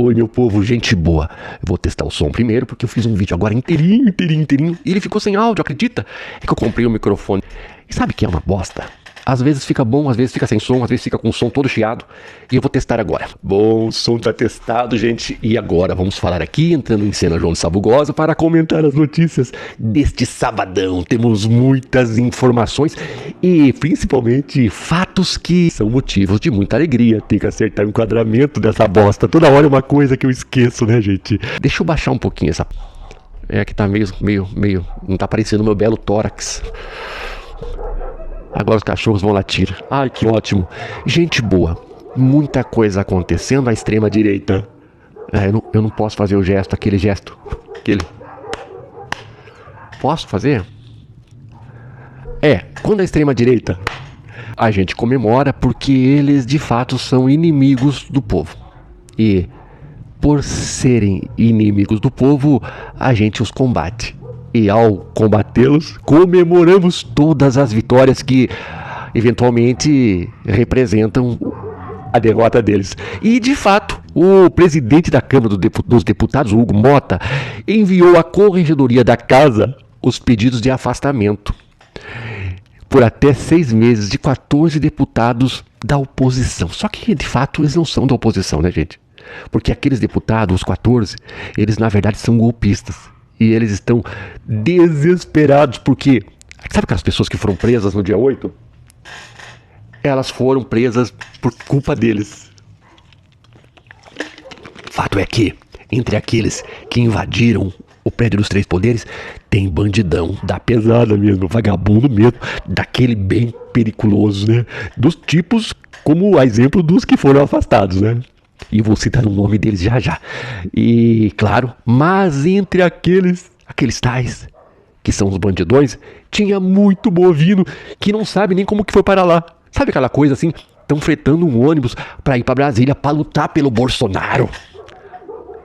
Oi, meu povo, gente boa. Eu vou testar o som primeiro, porque eu fiz um vídeo agora inteirinho, e ele ficou sem áudio, acredita? É que eu comprei um microfone. E sabe que é uma bosta? Às vezes fica bom, às vezes fica sem som, às vezes fica com o som todo chiado. E eu vou testar agora. Bom, o som tá testado, gente. E agora vamos falar aqui, entrando em cena João de Sabugosa, para comentar as notícias deste sabadão. Temos muitas informações e principalmente fatos que são motivos de muita alegria. Tem que acertar o enquadramento dessa bosta. Toda hora é uma coisa que eu esqueço, né, gente? Deixa eu baixar um pouquinho essa... É que tá meio... Não tá aparecendo o meu belo tórax. Agora os cachorros vão latir. Ai, que ótimo. Gente boa. Muita coisa acontecendo à extrema direita. Eu não posso fazer o gesto, aquele gesto. Posso fazer? Quando a extrema direita, a gente comemora porque eles de fato são inimigos do povo. E por serem inimigos do povo, a gente os combate. E ao combatê-los, comemoramos todas as vitórias que eventualmente representam a derrota deles. E de fato, o presidente da Câmara dos Deputados, Hugo Mota, enviou à Corregedoria da Casa os pedidos de afastamento por até 6 meses de 14 deputados da oposição. Só que de fato eles não são da oposição, né, gente? Porque aqueles deputados, os 14, eles na verdade são golpistas. E eles estão desesperados porque... Sabe aquelas pessoas que foram presas no dia 8? Elas foram presas por culpa deles. Fato é que, entre aqueles que invadiram o prédio dos 3 poderes, tem bandidão da pesada mesmo, vagabundo mesmo, daquele bem periculoso, né? Dos tipos, como a exemplo dos que foram afastados, né? E vou citar o nome deles já. E, claro, mas entre aqueles tais, que são os bandidões, tinha muito bovino que não sabe nem como que foi para lá. Sabe aquela coisa assim, estão fretando um ônibus para ir para Brasília para lutar pelo Bolsonaro.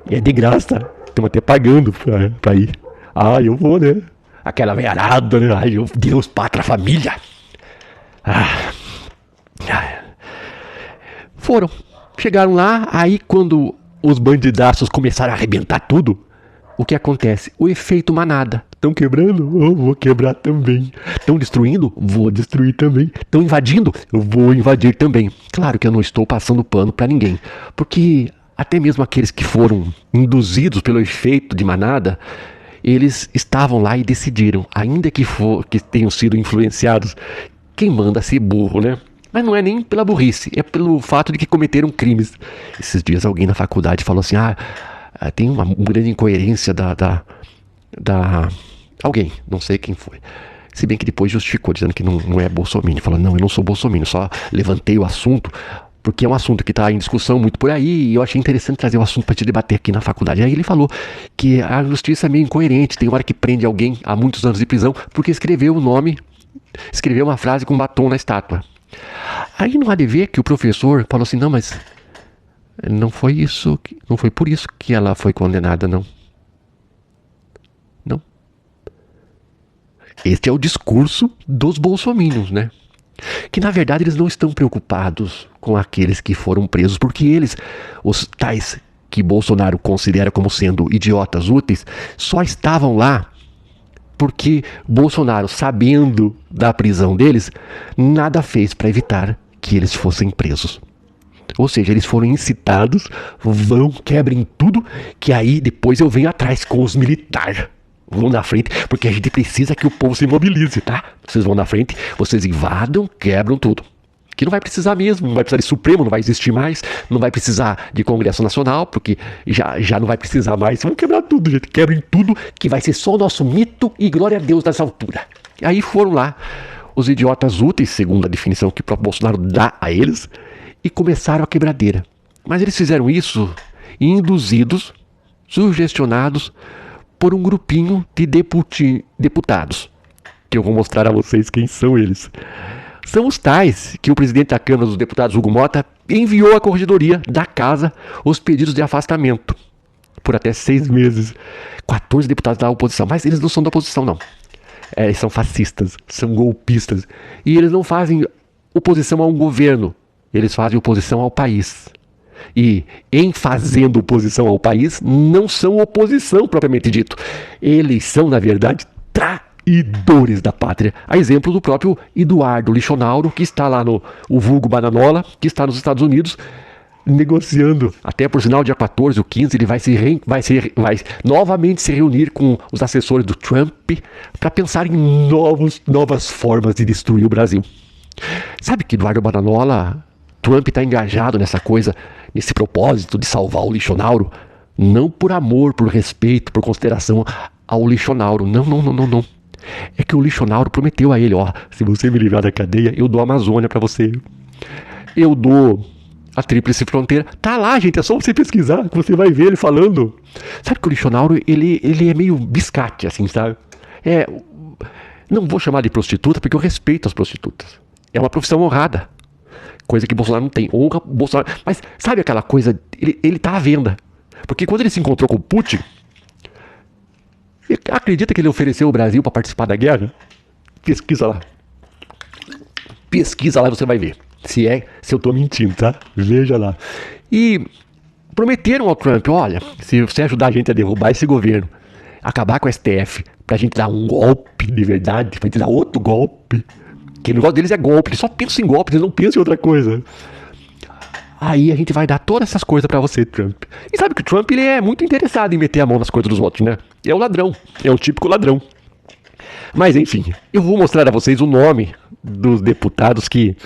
E é de graça, estão até pagando para ir. Ah, eu vou, né? Aquela veiarada, né? Ai, meu Deus, pátria, família. Foram. Chegaram lá, aí quando os bandidaços começaram a arrebentar tudo, o que acontece? O efeito manada. Estão quebrando? Eu vou quebrar também. Estão destruindo? Vou destruir também. Estão invadindo? Eu vou invadir também. Claro que eu não estou passando pano para ninguém, porque até mesmo aqueles que foram induzidos pelo efeito de manada, eles estavam lá e decidiram, ainda que tenham sido influenciados, quem manda ser burro, né? Mas não é nem pela burrice, é pelo fato de que cometeram crimes. Esses dias alguém na faculdade falou assim, tem uma grande incoerência alguém, não sei quem foi. Se bem que depois justificou, dizendo que não é bolsominion. Falou, não, eu não sou bolsominion, só levantei o assunto, porque é um assunto que está em discussão muito por aí, e eu achei interessante trazer o assunto para te debater aqui na faculdade. Aí ele falou que a justiça é meio incoerente, tem hora que prende alguém a muitos anos de prisão, porque escreveu uma frase com batom na estátua. Aí não há de ver que o professor falou assim, não, mas não foi por isso que ela foi condenada, não. Não. Este é o discurso dos bolsominions, né? Que na verdade eles não estão preocupados com aqueles que foram presos, porque eles, os tais que Bolsonaro considera como sendo idiotas úteis, só estavam lá porque Bolsonaro, sabendo da prisão deles, nada fez para evitar que eles fossem presos. Ou seja, eles foram incitados, quebrem tudo, que aí depois eu venho atrás com os militares. Vão na frente, porque a gente precisa que o povo se mobilize, tá? Vocês vão na frente, vocês invadam, quebram tudo. Que não vai precisar mesmo, não vai precisar de Supremo, não vai existir mais, não vai precisar de Congresso Nacional, porque já não vai precisar mais. Vamos quebrar tudo, gente. Quebrem tudo, que vai ser só o nosso mito e glória a Deus nessa altura. E aí foram lá os idiotas úteis, segundo a definição que o próprio Bolsonaro dá a eles, e começaram a quebradeira. Mas eles fizeram isso induzidos, sugestionados por um grupinho de deputados, que eu vou mostrar a vocês quem são eles. São os tais que o presidente da Câmara dos Deputados, Hugo Mota, enviou à Corregedoria da Casa os pedidos de afastamento por até 6 meses. 14 deputados da oposição, mas eles não são da oposição, não. Eles são fascistas, são golpistas. E eles não fazem oposição a um governo, eles fazem oposição ao país. E em fazendo oposição ao país, não são oposição propriamente dito. Eles são, na verdade, traidores da pátria. A exemplo do próprio Eduardo Lichonauro, que está lá no o vulgo Bananola, que está nos Estados Unidos, negociando. Até por sinal, dia 14 ou 15, ele vai novamente se reunir com os assessores do Trump para pensar em novas formas de destruir o Brasil. Sabe que Eduardo Bananola, Trump está engajado nessa coisa, nesse propósito de salvar o Lichonauro, não por amor, por respeito, por consideração ao Lichonauro. Não. É que o Lichonauro prometeu a ele, ó, se você me livrar da cadeia, eu dou a Amazônia para você. Eu dou a Tríplice Fronteira. Tá lá, gente, é só você pesquisar que você vai ver ele falando. Sabe que o Lichonauro, ele é meio biscate, assim, sabe? Não vou chamar de prostituta porque eu respeito as prostitutas. É uma profissão honrada. Coisa que Bolsonaro não tem. Honra Bolsonaro. Mas sabe aquela coisa? Ele tá à venda. Porque quando ele se encontrou com o Putin, acredita que ele ofereceu o Brasil para participar da guerra? Pesquisa lá. Pesquisa lá e você vai ver. Se eu tô mentindo, tá? Veja lá. E prometeram ao Trump, olha, se você ajudar a gente a derrubar esse governo, acabar com o STF, pra gente dar um golpe de verdade, pra gente dar outro golpe, que o negócio deles é golpe, eles só pensam em golpe, eles não pensam em outra coisa. Aí a gente vai dar todas essas coisas pra você, Trump. E sabe que o Trump, ele é muito interessado em meter a mão nas coisas dos outros, né? É o ladrão, é o típico ladrão. Mas enfim, eu vou mostrar a vocês o nome dos deputados que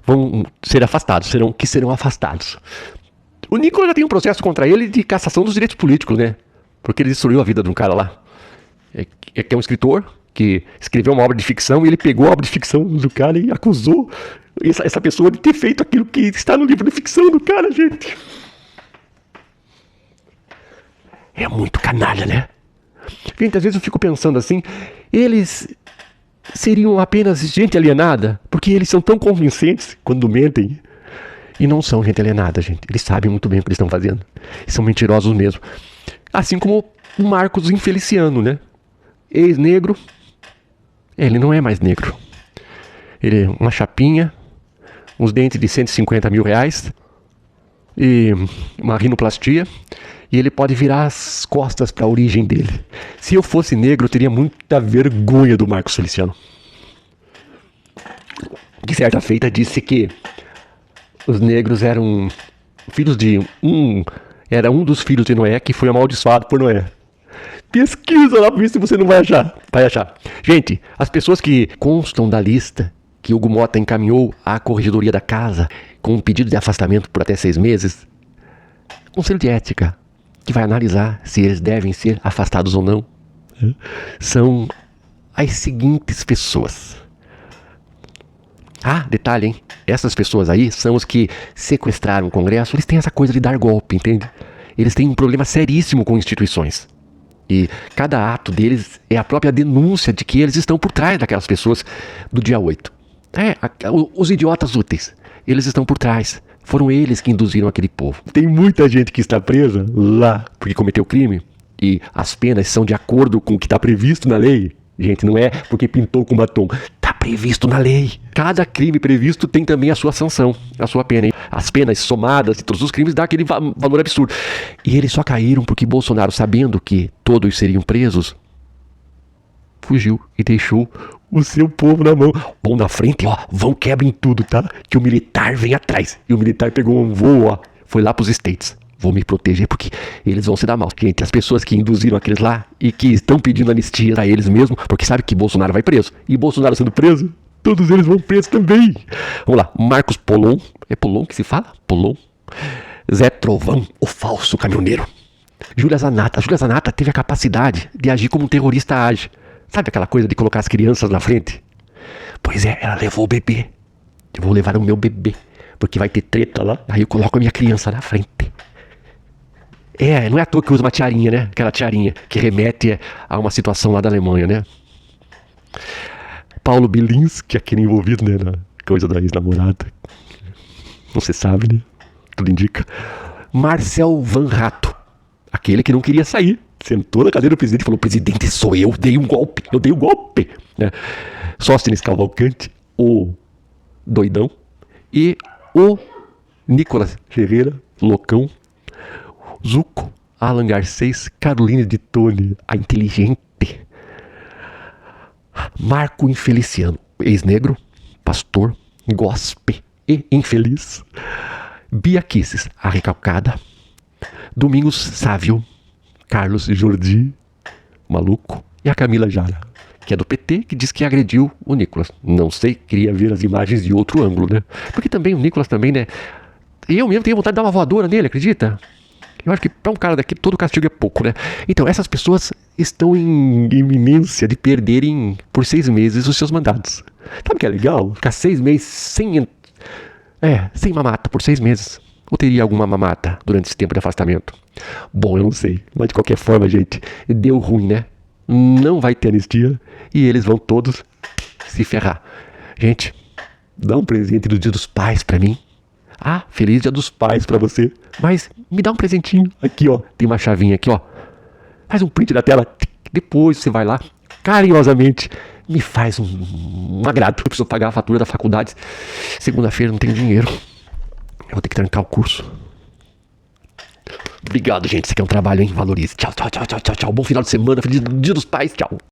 vão ser afastados, serão afastados. O Nicolas já tem um processo contra ele de cassação dos direitos políticos, né? Porque ele destruiu a vida de um cara lá. Que é um escritor que escreveu uma obra de ficção e ele pegou a obra de ficção do cara e acusou essa pessoa de ter feito aquilo que está no livro de ficção do cara, gente. É muito canalha, né? Gente, às vezes eu fico pensando assim, eles seriam apenas gente alienada, porque eles são tão convincentes quando mentem. E não são gente alienada, gente. Eles sabem muito bem o que eles estão fazendo. E são mentirosos mesmo. Assim como o Marcos Infeliciano, né? Ex-negro. Ele não é mais negro. Ele é uma chapinha, uns dentes de 150 mil reais e uma rinoplastia. E ele pode virar as costas para a origem dele. Se eu fosse negro, eu teria muita vergonha do Marcos Feliciano. Que certa feita disse que os negros eram filhos de era um dos filhos de Noé que foi amaldiçoado por Noé. Pesquisa lá para ver se você não vai achar. Vai achar. Gente, as pessoas que constam da lista que Hugo Mota encaminhou à Corregedoria da Casa com um pedido de afastamento por até 6 meses, Conselho de Ética, que vai analisar se eles devem ser afastados ou não, são as seguintes pessoas. Ah, detalhe, hein? Essas pessoas aí são os que sequestraram o Congresso. Eles têm essa coisa de dar golpe, entende? Eles têm um problema seríssimo com instituições. E cada ato deles é a própria denúncia de que eles estão por trás daquelas pessoas do dia 8. Os idiotas úteis, eles estão por trás. Foram eles que induziram aquele povo. Tem muita gente que está presa lá porque cometeu crime e as penas são de acordo com o que está previsto na lei. Gente, não é porque pintou com batom. Está previsto na lei. Cada crime previsto tem também a sua sanção, a sua pena. As penas somadas de todos os crimes dá aquele valor absurdo. E eles só caíram porque Bolsonaro, sabendo que todos seriam presos, fugiu e deixou o seu povo na mão. Bom, na frente, ó, vão quebrem tudo, tá? Que o militar vem atrás. E o militar pegou um voo, ó, foi lá pros States. Vou me proteger porque eles vão se dar mal. Gente, as pessoas que induziram aqueles lá e que estão pedindo anistia a eles mesmos, porque sabe que Bolsonaro vai preso. E Bolsonaro sendo preso, todos eles vão presos também. Vamos lá, Marcos Polon. É Polon que se fala? Polon. Zé Trovão, o falso caminhoneiro. Júlia Zanata. Júlia Zanata teve a capacidade de agir como um terrorista age. Sabe aquela coisa de colocar as crianças na frente? Pois é, ela levou o bebê. Eu vou levar o meu bebê, porque vai ter treta lá. Aí eu coloco a minha criança na frente. Não é à toa que usa uma tiarinha, né? Aquela tiarinha que remete a uma situação lá da Alemanha, né? Paulo Bilinski, aquele envolvido, né, na coisa da ex-namorada. Não se sabe, né? Tudo indica. Marcel Van Rato, aquele que não queria sair. Sentou na cadeira do presidente e falou: presidente, sou eu, dei um golpe, eu dei um golpe. Né? Sóstenes Cavalcante, o doidão, e o Nicolas Ferreira, Loucão, Zuco, Alan Garcês, Caroline de Tone, a inteligente, Marco Infeliciano, ex-negro, pastor, gospe e infeliz, Bia Kisses, a recalcada, Domingos Sávio, Carlos Jordi, maluco, e a Camila Jara, que é do PT, que diz que agrediu o Nicolas. Não sei, queria ver as imagens de outro ângulo, né? Porque também o Nicolas também, né? Eu mesmo tenho vontade de dar uma voadora nele, acredita? Eu acho que para um cara daqui todo castigo é pouco, né? Então, essas pessoas estão em iminência de perderem por 6 meses os seus mandatos. Sabe o que é legal? Ficar 6 meses sem mamata por 6 meses. Ou teria alguma mamata durante esse tempo de afastamento? Bom, eu não sei. Mas de qualquer forma, gente, deu ruim, né? Não vai ter anistia e eles vão todos se ferrar. Gente, dá um presente do Dia dos Pais pra mim. Ah, feliz Dia dos Pais pra você. Mas me dá um presentinho. Aqui, ó. Tem uma chavinha aqui, ó. Faz um print da tela. Depois você vai lá, carinhosamente, me faz um agrado. Eu preciso pagar a fatura da faculdade. Segunda-feira não tenho dinheiro. Eu vou ter que trancar o curso. Obrigado, gente. Isso aqui é um trabalho, hein? Valorize. Tchau, tchau, tchau, tchau, tchau. Bom final de semana. Feliz Dia dos Pais. Tchau.